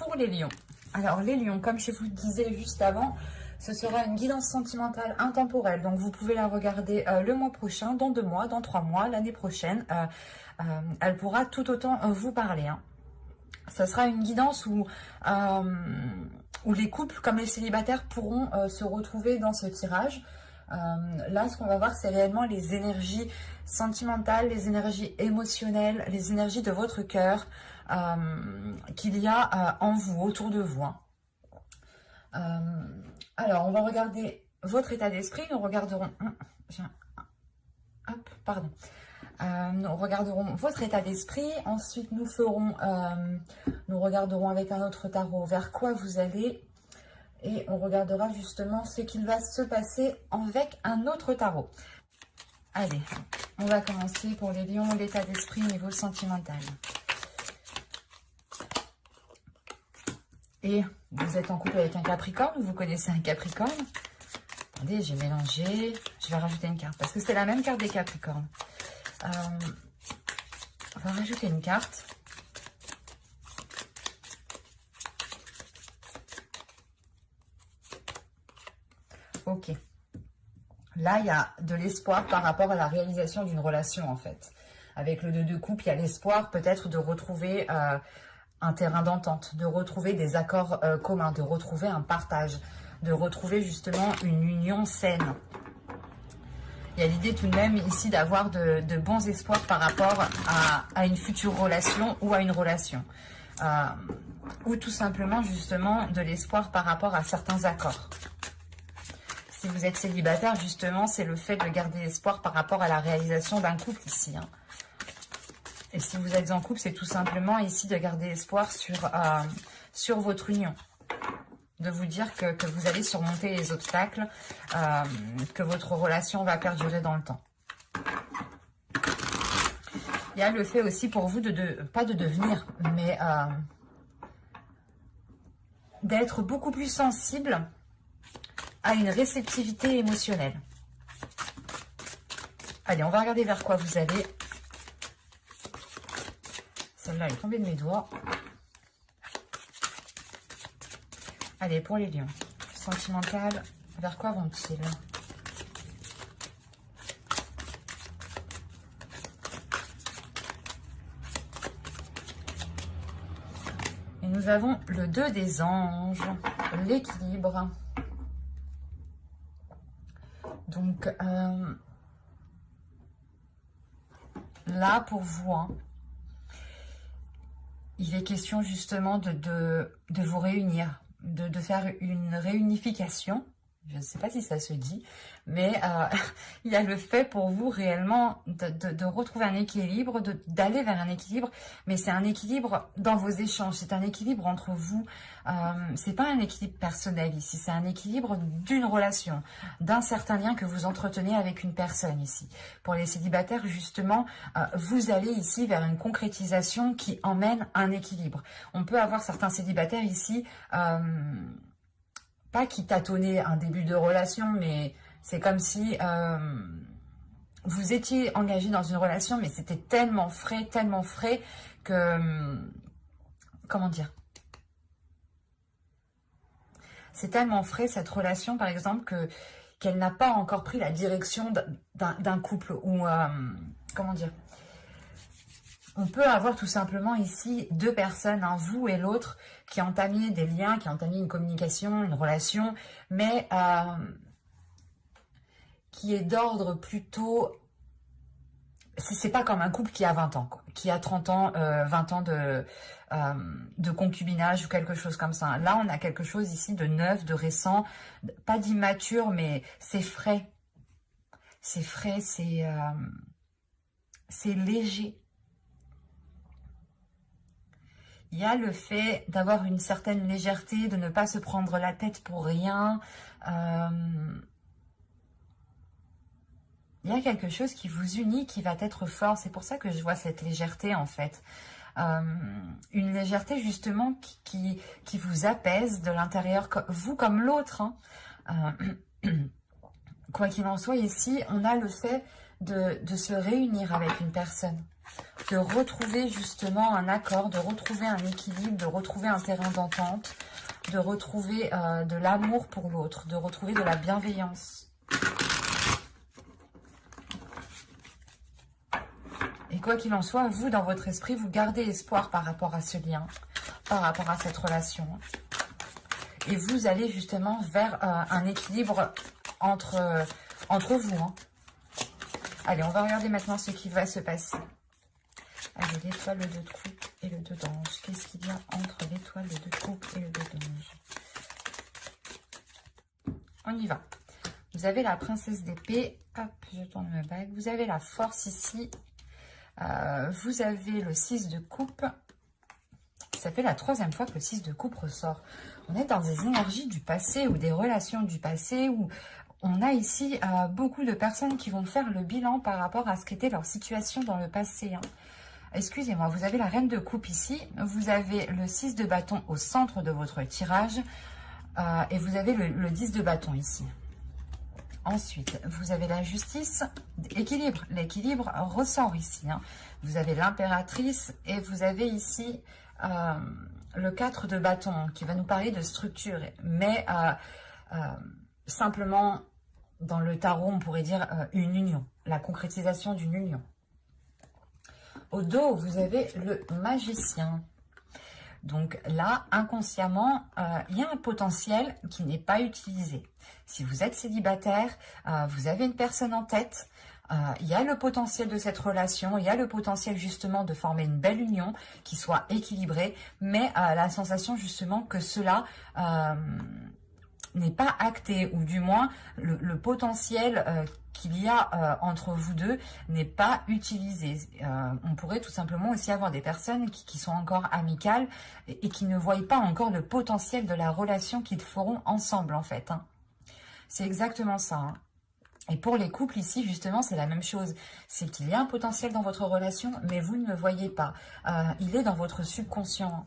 pour les lions. Alors les lions, comme je vous le disais juste avant, ce sera une guidance sentimentale intemporelle. Donc vous pouvez la regarder le mois prochain, dans 2 mois, dans 3 mois, l'année prochaine. Elle pourra tout autant vous parler. Hein. Ce sera une guidance où les couples comme les célibataires pourront se retrouver dans ce tirage. Là, ce qu'on va voir, c'est réellement les énergies sentimentales, les énergies émotionnelles, les énergies de votre cœur qu'il y a en vous, autour de vous. Hein. Alors, on va regarder votre état d'esprit. Nous regarderons... Hop, pardon. Nous regarderons votre état d'esprit. Ensuite, nous regarderons avec un autre tarot vers quoi vous allez. Et on regardera justement ce qu'il va se passer avec un autre tarot. Allez, on va commencer pour les lions, l'état d'esprit au niveau sentimental. Et vous êtes en couple avec un Capricorne, vous connaissez un Capricorne. Attendez, j'ai mélangé. Je vais rajouter une carte parce que c'est la même carte des Capricornes. On va rajouter une carte. Ok. Là, il y a de l'espoir par rapport à la réalisation d'une relation, en fait. Avec le 2 de coupe, il y a l'espoir peut-être de retrouver un terrain d'entente, de retrouver des accords communs, de retrouver un partage, de retrouver justement une union saine. Il y a l'idée tout de même ici d'avoir de bons espoirs par rapport à une future relation ou à une relation. Ou tout simplement justement de l'espoir par rapport à certains accords. Si vous êtes célibataire, justement, c'est le fait de garder espoir par rapport à la réalisation d'un couple ici. Hein. Et si vous êtes en couple, c'est tout simplement ici de garder espoir sur votre union. De vous dire que vous allez surmonter les obstacles, que votre relation va perdurer dans le temps. Il y a le fait aussi pour vous pas de devenir, mais d'être beaucoup plus sensible à une réceptivité émotionnelle. Allez, on va regarder vers quoi vous allez. Celle-là est tombée de mes doigts. Allez, pour les lions. Sentimental, vers quoi vont-ils? Et nous avons le 2 des anges, l'équilibre. Donc, là, pour vous, hein, il est question justement de vous réunir, de faire une réunification. Je ne sais pas si ça se dit, mais il y a le fait pour vous réellement de retrouver un équilibre, d'aller vers un équilibre, mais c'est un équilibre dans vos échanges, c'est un équilibre entre vous, c'est pas un équilibre personnel ici, c'est un équilibre d'une relation, d'un certain lien que vous entretenez avec une personne ici. Pour les célibataires, justement, vous allez ici vers une concrétisation qui emmène un équilibre. On peut avoir certains célibataires ici... pas qui tâtonnait un début de relation, mais c'est comme si vous étiez engagé dans une relation, mais c'était tellement frais que... comment dire? C'est tellement frais cette relation, par exemple, qu'elle n'a pas encore pris la direction d'un couple. Ou, comment dire? On peut avoir tout simplement ici 2 personnes, hein, vous et l'autre, qui ont entamé des liens, qui ont entamé une communication, une relation, mais qui est d'ordre plutôt... C'est pas comme un couple qui a 20 ans, quoi, qui a 30 ans, 20 ans de concubinage ou quelque chose comme ça. Là, on a quelque chose ici de neuf, de récent, pas d'immature, mais c'est frais. C'est frais, c'est léger. Il y a le fait d'avoir une certaine légèreté, de ne pas se prendre la tête pour rien. Il y a quelque chose qui vous unit, qui va être fort. C'est pour ça que je vois cette légèreté, en fait. Une légèreté, justement, qui vous apaise de l'intérieur, vous comme l'autre. Hein. Quoi qu'il en soit, ici, on a le fait de se réunir avec une personne. de retrouver justement un accord, de retrouver un équilibre, de retrouver un terrain d'entente, de retrouver de l'amour pour l'autre, de retrouver de la bienveillance. Et quoi qu'il en soit, vous, dans votre esprit, vous gardez espoir par rapport à ce lien, par rapport à cette relation. Et vous allez justement vers un équilibre entre vous. Hein. Allez, on va regarder maintenant ce qui va se passer. Allez, l'étoile, le 2 de coupe et le 2 d'ange. Qu'est-ce qu'il y a entre l'étoile, le 2 de coupe et le 2 d'ange? On y va. Vous avez la princesse d'épée. Hop, je tourne ma bague. Vous avez la force ici. Vous avez le 6 de coupe. Ça fait la 3e fois que le 6 de coupe ressort. On est dans des énergies du passé ou des relations du passé où on a ici beaucoup de personnes qui vont faire le bilan par rapport à ce qu'était leur situation dans le passé. Hein. Excusez-moi, vous avez la reine de coupe ici. Vous avez le 6 de bâton au centre de votre tirage. Et vous avez le 10 de bâton ici. Ensuite, vous avez la justice, équilibre. L'équilibre ressort ici. Hein. Vous avez l'impératrice et vous avez ici le 4 de bâton qui va nous parler de structure. Mais simplement, dans le tarot, on pourrait dire une union, la concrétisation d'une union. Au dos, vous avez le magicien. Donc là, inconsciemment, il y a un potentiel qui n'est pas utilisé. Si vous êtes célibataire, vous avez une personne en tête, il y a le potentiel de cette relation, il y a le potentiel justement de former une belle union qui soit équilibrée, mais la sensation justement que cela n'est pas acté, ou du moins le potentiel qu'il y a entre vous deux n'est pas utilisé. On pourrait tout simplement aussi avoir des personnes qui sont encore amicales et qui ne voient pas encore le potentiel de la relation qu'ils feront ensemble en fait. Hein. C'est exactement ça. Hein. Et pour les couples ici, justement, c'est la même chose. C'est qu'il y a un potentiel dans votre relation, mais vous ne le voyez pas. Il est dans votre subconscient.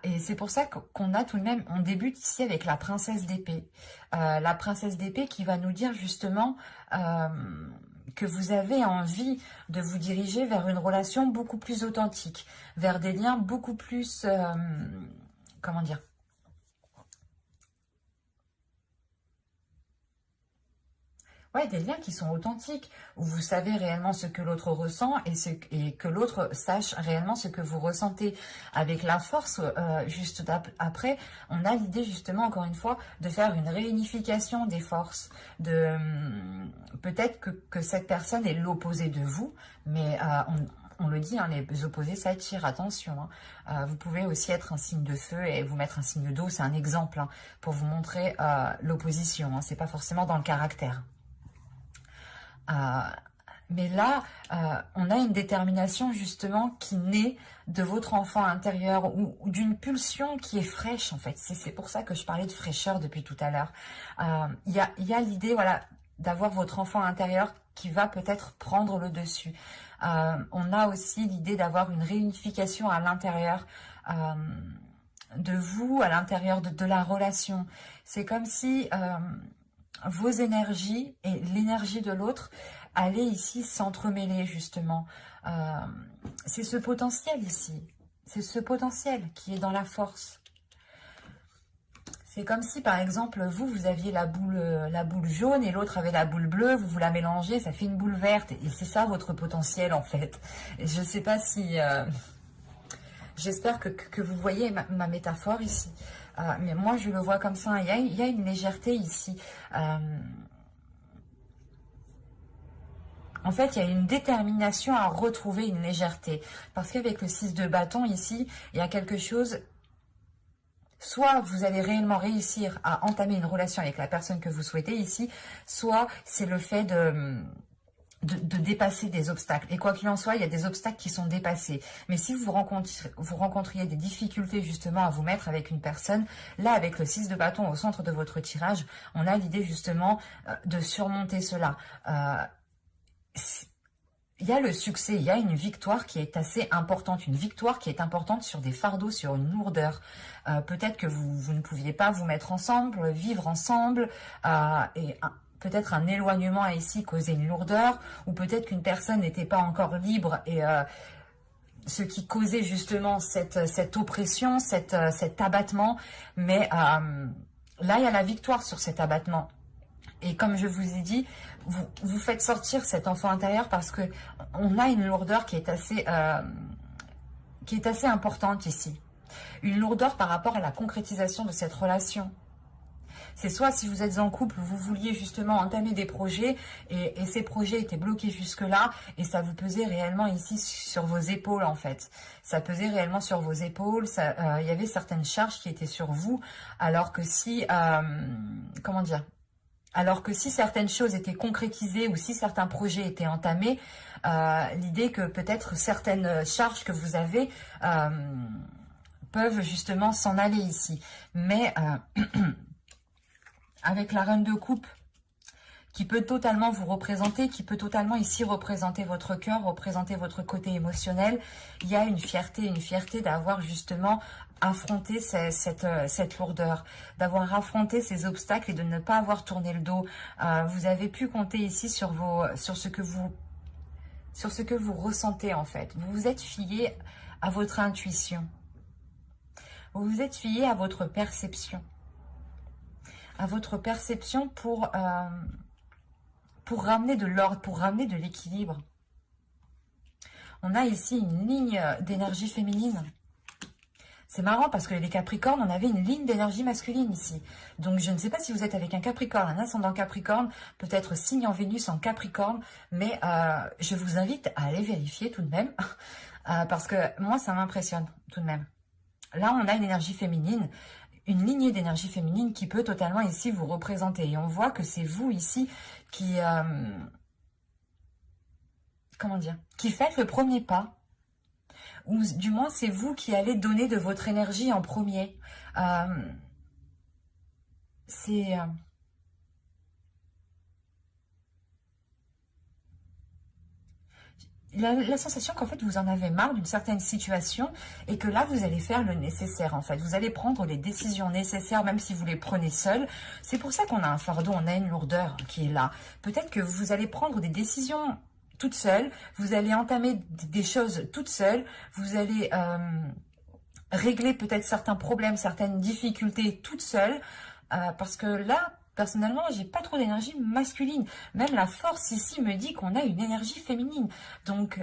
Et c'est pour ça qu'on a tout de même, on débute ici avec la princesse d'épée. La princesse d'épée qui va nous dire justement que vous avez envie de vous diriger vers une relation beaucoup plus authentique, vers des liens beaucoup plus, comment dire, ouais, des liens qui sont authentiques, où vous savez réellement ce que l'autre ressent et que l'autre sache réellement ce que vous ressentez. Avec la force, juste après, on a l'idée justement, encore une fois, de faire une réunification des forces. Peut-être que cette personne est l'opposé de vous, mais on le dit, hein, les opposés s'attirent, attention. Hein. Vous pouvez aussi être un signe de feu et vous mettre un signe d'eau, c'est un exemple hein, pour vous montrer l'opposition. Hein, c'est pas forcément dans le caractère. Mais là, on a une détermination justement qui naît de votre enfant intérieur ou d'une pulsion qui est fraîche en fait. C'est pour ça que je parlais de fraîcheur depuis tout à l'heure. Il y a l'idée voilà, d'avoir votre enfant intérieur qui va peut-être prendre le dessus. On a aussi l'idée d'avoir une réunification à l'intérieur de vous, à l'intérieur de la relation. C'est comme si vos énergies et l'énergie de l'autre allaient ici s'entremêler justement. C'est ce potentiel ici. C'est ce potentiel qui est dans la force. C'est comme si par exemple vous aviez la boule jaune et l'autre avait la boule bleue, vous la mélangez, ça fait une boule verte. Et c'est ça votre potentiel en fait. Et je ne sais pas si... J'espère que vous voyez ma métaphore ici. Mais moi, je le vois comme ça. Il y a une légèreté ici. En fait, il y a une détermination à retrouver une légèreté. Parce qu'avec le 6 de bâton ici, il y a quelque chose... Soit vous allez réellement réussir à entamer une relation avec la personne que vous souhaitez ici, soit c'est le fait de dépasser des obstacles. Et quoi qu'il en soit, il y a des obstacles qui sont dépassés. Mais si vous rencontriez des difficultés justement à vous mettre avec une personne, là avec le 6 de bâton au centre de votre tirage, on a l'idée justement de surmonter cela. Il y a le succès, il y a une victoire qui est assez importante, une victoire qui est importante sur des fardeaux, sur une lourdeur. Peut-être que vous ne pouviez pas vous mettre ensemble, vivre ensemble, et peut-être un éloignement a ici causé une lourdeur, ou peut-être qu'une personne n'était pas encore libre et ce qui causait justement cette oppression, cet abattement. Mais là, il y a la victoire sur cet abattement. Et comme je vous ai dit, vous faites sortir cet enfant intérieur parce que on a une lourdeur qui est assez importante ici. Une lourdeur par rapport à la concrétisation de cette relation. C'est soit si vous êtes en couple, vous vouliez justement entamer des projets et ces projets étaient bloqués jusque-là et ça vous pesait réellement ici sur vos épaules en fait. Ça pesait réellement sur vos épaules, il y avait certaines charges qui étaient sur vous alors que si, comment dire, alors que si certaines choses étaient concrétisées ou si certains projets étaient entamés, l'idée que peut-être certaines charges que vous avez peuvent justement s'en aller ici. Mais avec la reine de coupe, qui peut totalement vous représenter, qui peut totalement ici représenter votre cœur, représenter votre côté émotionnel, il y a une fierté d'avoir justement affronté cette lourdeur, d'avoir affronté ces obstacles et de ne pas avoir tourné le dos. Vous avez pu compter ici sur ce que vous ressentez en fait. Vous vous êtes fié à votre intuition. Vous vous êtes fié à votre perception. À votre perception pour ramener de l'ordre, pour ramener de l'équilibre. On a ici une ligne d'énergie féminine. C'est marrant parce que les Capricornes, on avait une ligne d'énergie masculine ici. Donc je ne sais pas si vous êtes avec un Capricorne, un ascendant Capricorne, peut-être signe en Vénus en Capricorne, mais je vous invite à aller vérifier tout de même, parce que moi ça m'impressionne tout de même. Là on a une énergie féminine, une lignée d'énergie féminine qui peut totalement ici vous représenter. Et on voit que c'est vous ici qui, comment dire, qui faites le premier pas. Ou du moins c'est vous qui allez donner de votre énergie en premier. C'est... La sensation qu'en fait vous en avez marre d'une certaine situation et que là vous allez faire le nécessaire en fait. Vous allez prendre les décisions nécessaires même si vous les prenez seuls. C'est pour ça qu'on a un fardeau, on a une lourdeur qui est là. Peut-être que vous allez prendre des décisions toute seule, vous allez entamer des choses toute seule, vous allez régler peut-être certains problèmes, certaines difficultés toute seule, parce que là, personnellement, j'ai pas trop d'énergie masculine. Même la force ici me dit qu'on a une énergie féminine. Donc,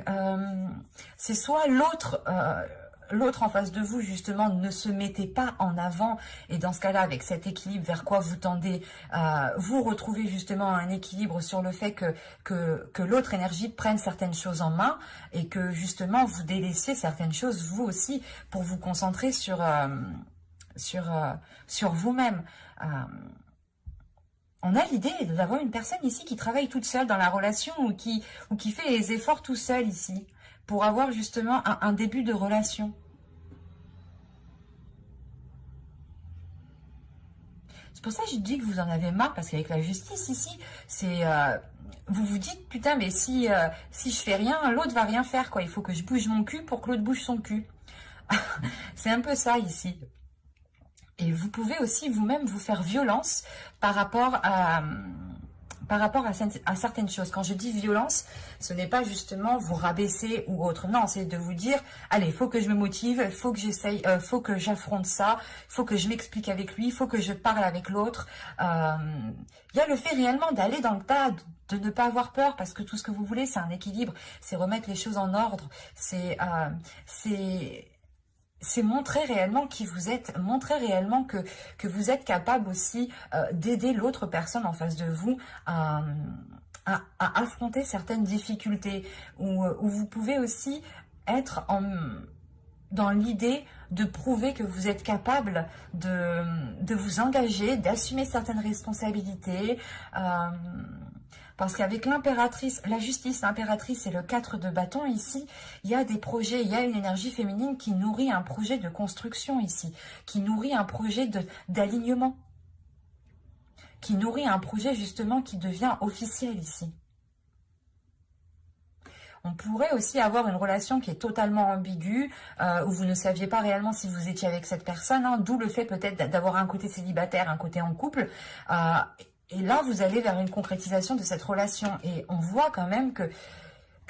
c'est soit l'autre... l'autre en face de vous, justement, ne se mettez pas en avant. Et dans ce cas-là, avec cet équilibre, vers quoi vous tendez, vous retrouvez justement un équilibre sur le fait que l'autre énergie prenne certaines choses en main et que justement, vous délaissiez certaines choses, vous aussi, pour vous concentrer sur vous-même. On a l'idée d'avoir une personne ici qui travaille toute seule dans la relation ou qui fait les efforts tout seul ici pour avoir justement un début de relation. C'est pour ça que je dis que vous en avez marre, parce qu'avec la justice ici, c'est vous vous dites, putain, mais si je fais rien, l'autre va rien faire, quoi. Il faut que je bouge mon cul pour que l'autre bouge son cul. C'est un peu ça ici. Et vous pouvez aussi vous-même vous faire violence par rapport à certaines choses. Quand je dis violence, ce n'est pas justement vous rabaisser ou autre. Non, c'est de vous dire, allez, il faut que je me motive, il faut que j'essaye, faut que j'affronte ça, il faut que je m'explique avec lui, il faut que je parle avec l'autre. Il y a le fait réellement d'aller dans le tas, de ne pas avoir peur, parce que tout ce que vous voulez, c'est un équilibre, c'est remettre les choses en ordre, c'est montrer réellement qui vous êtes, montrer réellement que vous êtes capable aussi d'aider l'autre personne en face de vous à affronter certaines difficultés, où vous pouvez aussi être dans l'idée de prouver que vous êtes capable de vous engager, d'assumer certaines responsabilités, parce qu'avec l'impératrice, la justice, l'impératrice et le 4 de bâton ici, il y a des projets, il y a une énergie féminine qui nourrit un projet de construction ici, qui nourrit un projet d'alignement, qui nourrit un projet justement qui devient officiel ici. On pourrait aussi avoir une relation qui est totalement ambiguë, où vous ne saviez pas réellement si vous étiez avec cette personne, hein, d'où le fait peut-être d'avoir un côté célibataire, un côté en couple, Et là, vous allez vers une concrétisation de cette relation. Et on voit quand même que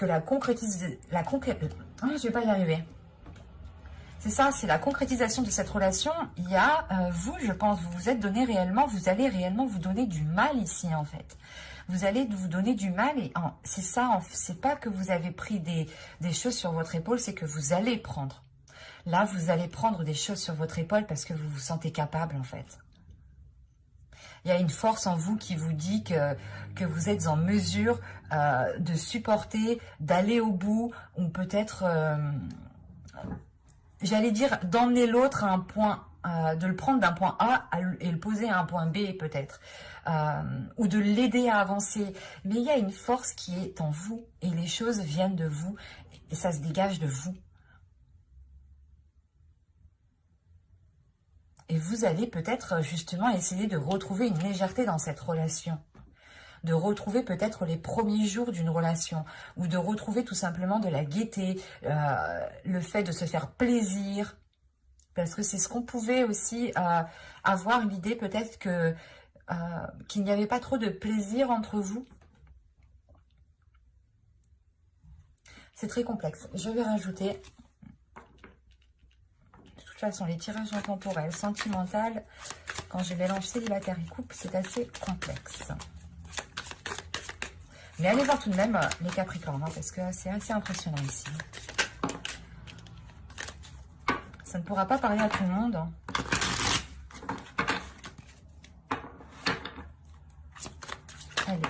la concrétisation... je vais pas y arriver. C'est ça, c'est la concrétisation de cette relation. Il y a, vous, je pense, vous vous êtes donné réellement, vous allez réellement vous donner du mal ici, en fait. Vous allez vous donner du mal et c'est ça, c'est pas que vous avez pris des choses sur votre épaule, c'est que vous allez prendre. Là, vous allez prendre des choses sur votre épaule parce que vous vous sentez capable, en fait. Il y a une force en vous qui vous dit que vous êtes en mesure de supporter, d'aller au bout, ou peut-être, j'allais dire, d'emmener l'autre à un point, de le prendre d'un point A et le poser à un point B peut-être, ou de l'aider à avancer. Mais il y a une force qui est en vous et les choses viennent de vous et ça se dégage de vous. Et vous allez peut-être justement essayer de retrouver une légèreté dans cette relation. De retrouver peut-être les premiers jours d'une relation. Ou de retrouver tout simplement de la gaieté. Le fait de se faire plaisir. Parce que c'est ce qu'on pouvait aussi avoir l'idée peut-être qu'il n'y avait pas trop de plaisir entre vous. C'est très complexe. Je vais rajouter... De toute façon, les tirages intemporels, sentimental, quand je mélange célibataire et couple, c'est assez complexe. Mais allez voir tout de même les Capricornes, hein, parce que c'est assez impressionnant ici. Ça ne pourra pas parler à tout le monde. Hein. Allez.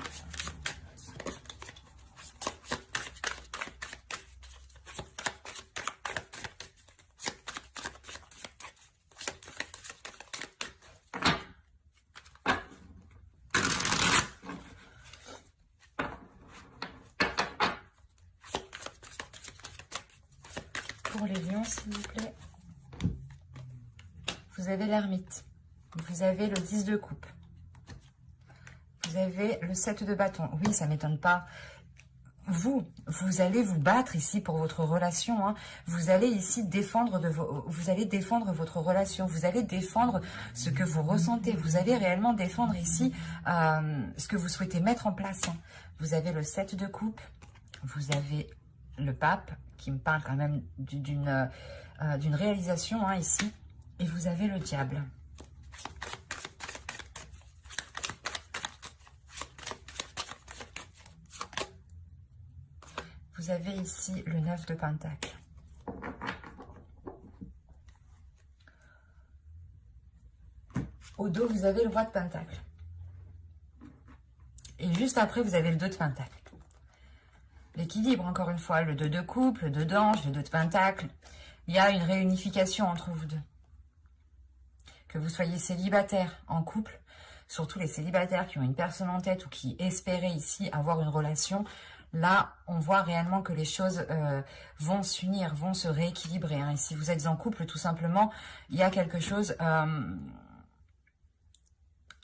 Pour les lions, s'il vous plaît. Vous avez l'ermite. Vous avez le 10 de coupe. Vous avez le 7 de bâton. Oui, ça ne m'étonne pas. Vous allez vous battre ici pour votre relation. Hein. Vous allez ici défendre vous allez défendre votre relation. Vous allez défendre ce que vous ressentez. Vous allez réellement défendre ici ce que vous souhaitez mettre en place. Hein. Vous avez le 7 de coupe. Vous avez le pape qui me parle quand même d'une réalisation hein, ici. Et vous avez le diable. Vous avez ici le 9 de pentacle. Au dos, vous avez le roi de pentacle. Et juste après, vous avez le 2 de pentacle. L'équilibre, encore une fois, le 2 de coupe, le 2 d'ange, le 2 de pentacle. Il y a une réunification entre vous deux. Que vous soyez célibataire, en couple, surtout les célibataires qui ont une personne en tête ou qui espéraient ici avoir une relation, là, on voit réellement que les choses vont s'unir, vont se rééquilibrer. Hein. Et si vous êtes en couple, tout simplement, il y a quelque chose...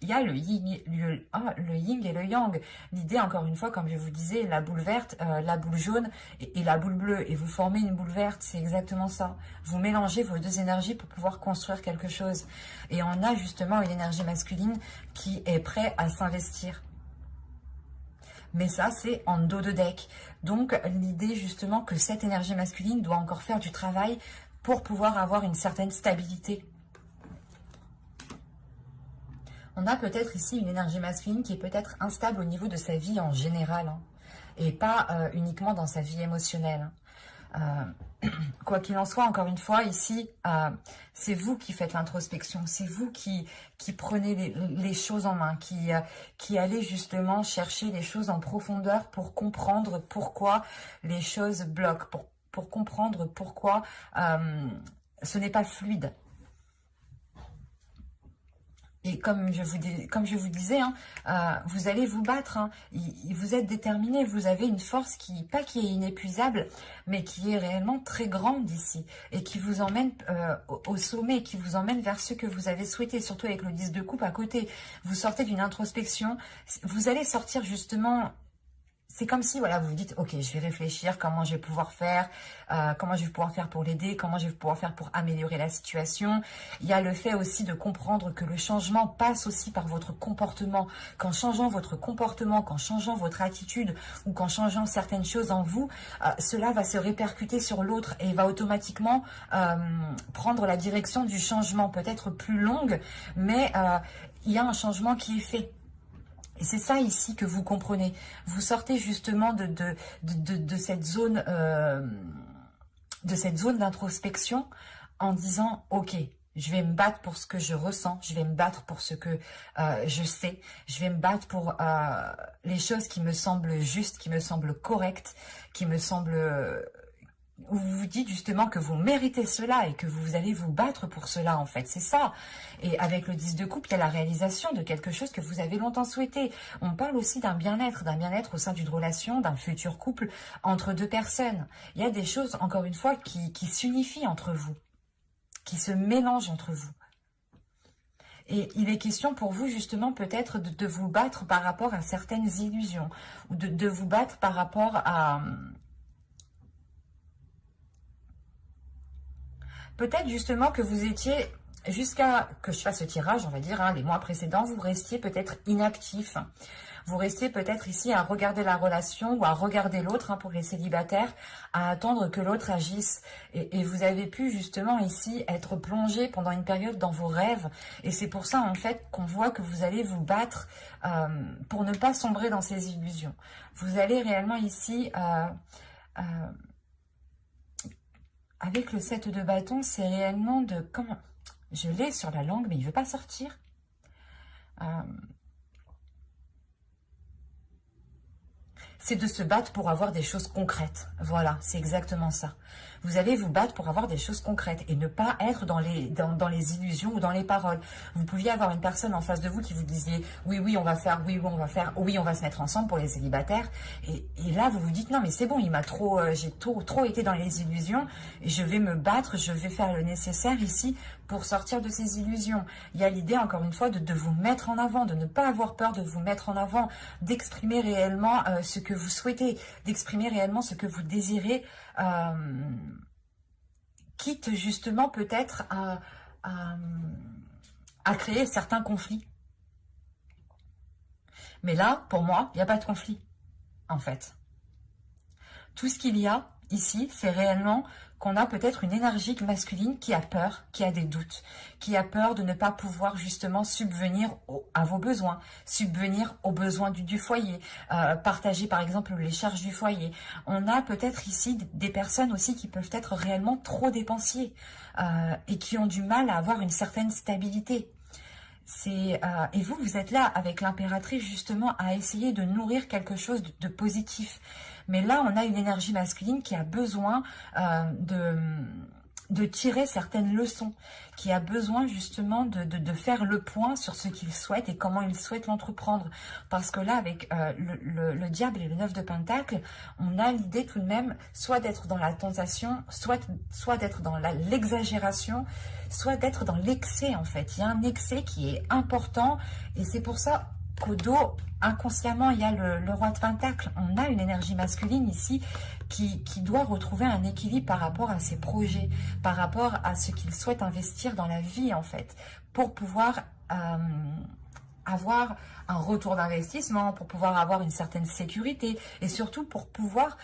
il y a le yin, le yin et le yang. L'idée, encore une fois, comme je vous disais, la boule verte, la boule jaune et la boule bleue. Et vous formez une boule verte, c'est exactement ça. Vous mélangez vos deux énergies pour pouvoir construire quelque chose. Et on a justement une énergie masculine qui est prête à s'investir. Mais ça, c'est en dos de deck. Donc, l'idée justement que cette énergie masculine doit encore faire du travail pour pouvoir avoir une certaine stabilité. On a peut-être ici une énergie masculine qui est peut-être instable au niveau de sa vie en général, hein, et pas uniquement dans sa vie émotionnelle. Quoi qu'il en soit, encore une fois, ici, c'est vous qui faites l'introspection, c'est vous qui prenez les choses en main, qui allez justement chercher les choses en profondeur pour comprendre pourquoi les choses bloquent, pour comprendre pourquoi ce n'est pas fluide. Et comme je vous disais, hein, vous allez vous battre, hein, vous êtes déterminé, vous avez une force pas qui est inépuisable, mais qui est réellement très grande ici, et qui vous emmène au sommet, qui vous emmène vers ce que vous avez souhaité, surtout avec le 10 de coupe à côté. Vous sortez d'une introspection, vous allez sortir justement, C'est comme si, voilà, vous vous dites, ok, je vais réfléchir comment je vais pouvoir faire, comment je vais pouvoir faire pour l'aider, comment je vais pouvoir faire pour améliorer la situation. Il y a le fait aussi de comprendre que le changement passe aussi par votre comportement. Qu'en changeant votre comportement, qu'en changeant votre attitude ou qu'en changeant certaines choses en vous, cela va se répercuter sur l'autre et va automatiquement prendre la direction du changement, peut-être plus longue, mais il y a un changement qui est fait. Et c'est ça ici que vous comprenez. Vous sortez justement de cette zone d'introspection en disant « Ok, je vais me battre pour ce que je ressens, je vais me battre pour ce que je sais, je vais me battre pour les choses qui me semblent justes, qui me semblent correctes, qui me semblent... où vous vous dites justement que vous méritez cela et que vous allez vous battre pour cela, en fait. C'est ça. Et avec le 10 de coupe, il y a la réalisation de quelque chose que vous avez longtemps souhaité. On parle aussi d'un bien-être au sein d'une relation, d'un futur couple entre deux personnes. Il y a des choses, encore une fois, qui s'unifient entre vous, qui se mélangent entre vous. Et il est question pour vous, justement, peut-être de vous battre par rapport à certaines illusions, ou de vous battre par rapport à... Peut-être justement que vous étiez, jusqu'à que je fasse ce tirage, on va dire, les mois précédents, vous restiez peut-être inactif. Vous restiez peut-être ici à regarder la relation ou à regarder l'autre, pour les célibataires, à attendre que l'autre agisse. Et vous avez pu justement ici être plongé pendant une période dans vos rêves. Et c'est pour ça en fait qu'on voit que vous allez vous battre pour ne pas sombrer dans ces illusions. Vous allez réellement ici... avec le 7 de bâton, c'est réellement de... Comment je l'ai sur la langue, mais il ne veut pas sortir. C'est de se battre pour avoir des choses concrètes. Voilà, c'est exactement ça. Vous allez vous battre pour avoir des choses concrètes et ne pas être dans les illusions ou dans les paroles. Vous pouviez avoir une personne en face de vous qui vous disiez « Oui, oui, on va faire, oui, oui, on va faire, oui, on va se mettre ensemble pour les célibataires. » Et là, vous vous dites « Non, mais c'est bon, j'ai trop été dans les illusions et je vais me battre, je vais faire le nécessaire ici pour sortir de ces illusions. » Il y a l'idée, encore une fois, de vous mettre en avant, de ne pas avoir peur de vous mettre en avant, d'exprimer réellement ce que vous souhaitez, d'exprimer réellement ce que vous désirez, quitte justement peut-être à créer certains conflits. Mais là, pour moi, il n'y a pas de conflit, en fait. Tout ce qu'il y a ici, c'est réellement qu'on a peut-être une énergie masculine qui a peur, qui a des doutes, qui a peur de ne pas pouvoir justement subvenir à vos besoins, subvenir aux besoins du foyer, partager par exemple les charges du foyer. On a peut-être ici des personnes aussi qui peuvent être réellement trop dépensiers et qui ont du mal à avoir une certaine stabilité. Et vous êtes là avec l'impératrice justement à essayer de nourrir quelque chose de positif. Mais là, on a une énergie masculine qui a besoin de tirer certaines leçons, qui a besoin justement de faire le point sur ce qu'il souhaite et comment il souhaite l'entreprendre. Parce que là, avec le diable et le 9 de Pentacle, on a l'idée tout de même soit d'être dans la tentation, soit d'être dans l'exagération, soit d'être dans l'excès en fait. Il y a un excès qui est important et c'est pour ça qu'au dos, inconsciemment, il y a le roi de Pentacle. On a une énergie masculine ici qui doit retrouver un équilibre par rapport à ses projets, par rapport à ce qu'il souhaite investir dans la vie, en fait, pour pouvoir avoir un retour d'investissement, pour pouvoir avoir une certaine sécurité et surtout pour pouvoir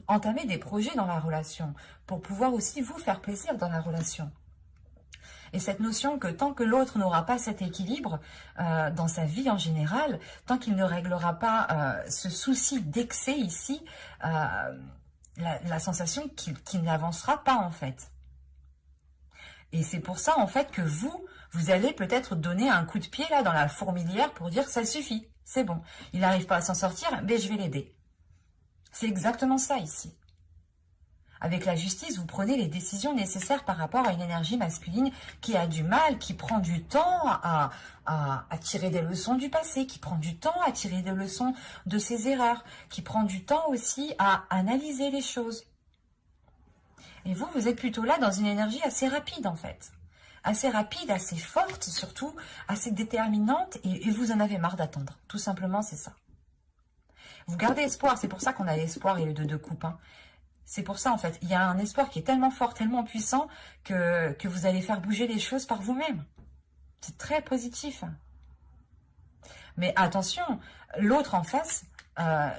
entamer des projets dans la relation, pour pouvoir aussi vous faire plaisir dans la relation. Et cette notion que tant que l'autre n'aura pas cet équilibre dans sa vie en général, tant qu'il ne réglera pas ce souci d'excès ici, la sensation qu'il n'avancera pas en fait. Et c'est pour ça en fait que vous allez peut-être donner un coup de pied là dans la fourmilière pour dire ça suffit, c'est bon. Il n'arrive pas à s'en sortir, mais je vais l'aider. C'est exactement ça ici. Avec la justice, vous prenez les décisions nécessaires par rapport à une énergie masculine qui a du mal, qui prend du temps à tirer des leçons du passé, qui prend du temps à tirer des leçons de ses erreurs, qui prend du temps aussi à analyser les choses. Et vous êtes plutôt là dans une énergie assez rapide en fait. Assez rapide, assez forte surtout, assez déterminante et vous en avez marre d'attendre. Tout simplement, c'est ça. Vous gardez espoir, c'est pour ça qu'on a l'espoir et le 2 de coupe. Hein. C'est pour ça, en fait. Il y a un espoir qui est tellement fort, tellement puissant, que vous allez faire bouger les choses par vous-même. C'est très positif. Mais attention, l'autre en face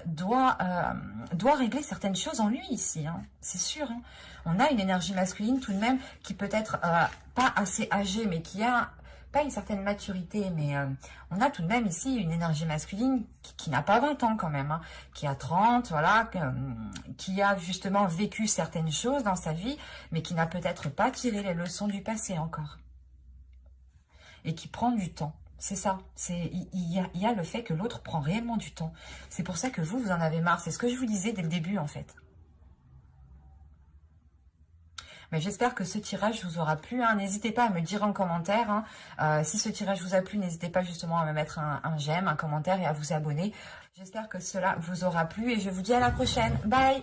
doit régler certaines choses en lui ici. Hein. C'est sûr. Hein. On a une énergie masculine tout de même qui peut être pas assez âgée, mais qui a pas une certaine maturité. Mais on a tout de même ici une énergie masculine qui n'a pas 20 ans quand même. Hein, qui a 30, voilà, qui a justement vécu certaines choses dans sa vie, mais qui n'a peut-être pas tiré les leçons du passé encore. Et qui prend du temps. C'est ça. Il y a le fait que l'autre prend réellement du temps. C'est pour ça que vous en avez marre. C'est ce que je vous disais dès le début, en fait. Mais j'espère que ce tirage vous aura plu. Hein. N'hésitez pas à me dire en commentaire. Hein. Si ce tirage vous a plu, n'hésitez pas justement à me mettre un j'aime, un commentaire et à vous abonner. J'espère que cela vous aura plu et je vous dis à la prochaine. Bye!